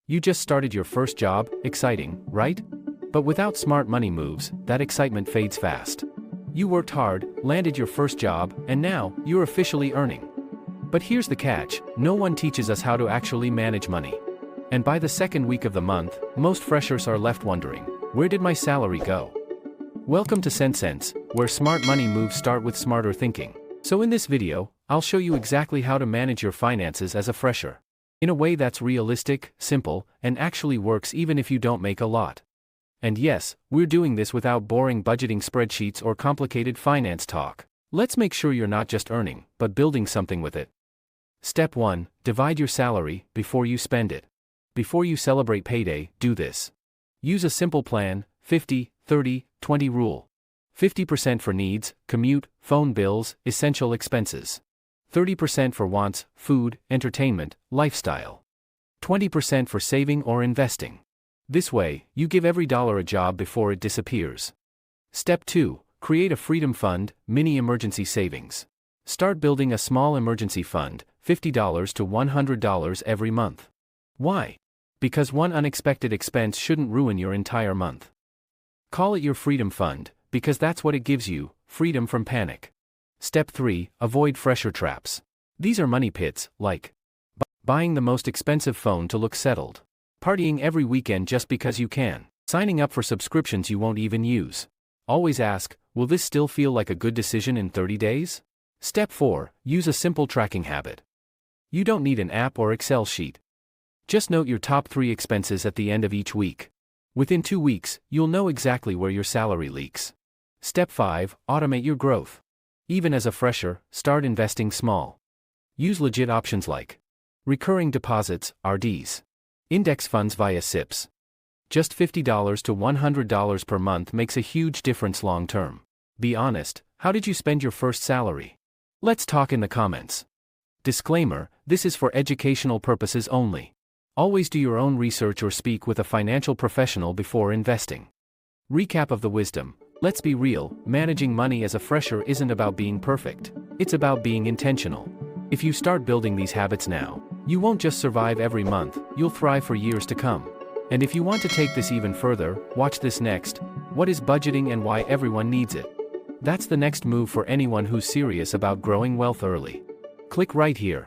You just started your first job, exciting, right? But without smart money moves, that excitement fades fast. You worked hard, landed your first job, and now, you're officially earning. But here's the catch, no one teaches us how to actually manage money. And by the second week of the month, most freshers are left wondering, where did my salary go? Welcome to Sense, where smart money moves start with smarter thinking. So in this video, I'll show you exactly how to manage your finances as a fresher. In a way that's realistic, simple, and actually works even if you don't make a lot. And yes, we're doing this without boring budgeting spreadsheets or complicated finance talk. Let's make sure you're not just earning, but building something with it. Step 1. Divide your salary before you spend it. Before you celebrate payday, do this. Use a simple plan, 50-30-20 rule. 50% for needs, commute, phone bills, essential expenses. 30% for wants, food, entertainment, lifestyle. 20% for saving or investing. This way, you give every dollar a job before it disappears. Step 2. Create a freedom fund, mini emergency savings. Start building a small emergency fund, $50 to $100 every month. Why? Because one unexpected expense shouldn't ruin your entire month. Call it your freedom fund, because that's what it gives you, freedom from panic. Step 3. Avoid fresher traps. These are money pits, like buying the most expensive phone to look settled, partying every weekend just because you can, signing up for subscriptions you won't even use. Always ask, will this still feel like a good decision in 30 days? Step 4. Use a simple tracking habit. You don't need an app or Excel sheet. Just note your top 3 expenses at the end of each week. Within 2 weeks, you'll know exactly where your salary leaks. Step 5. Automate your growth. Even as a fresher, start investing small. Use legit options like recurring deposits, RDs, index funds via SIPs. Just $50 to $100 per month makes a huge difference long term. Be honest, how did you spend your first salary? Let's talk in the comments. Disclaimer, this is for educational purposes only. Always do your own research or speak with a financial professional before investing. Recap of the wisdom. Let's be real, managing money as a fresher isn't about being perfect. It's about being intentional. If you start building these habits now, you won't just survive every month, you'll thrive for years to come. And if you want to take this even further, watch this next. What is budgeting and why everyone needs it? That's the next move for anyone who's serious about growing wealth early. Click right here.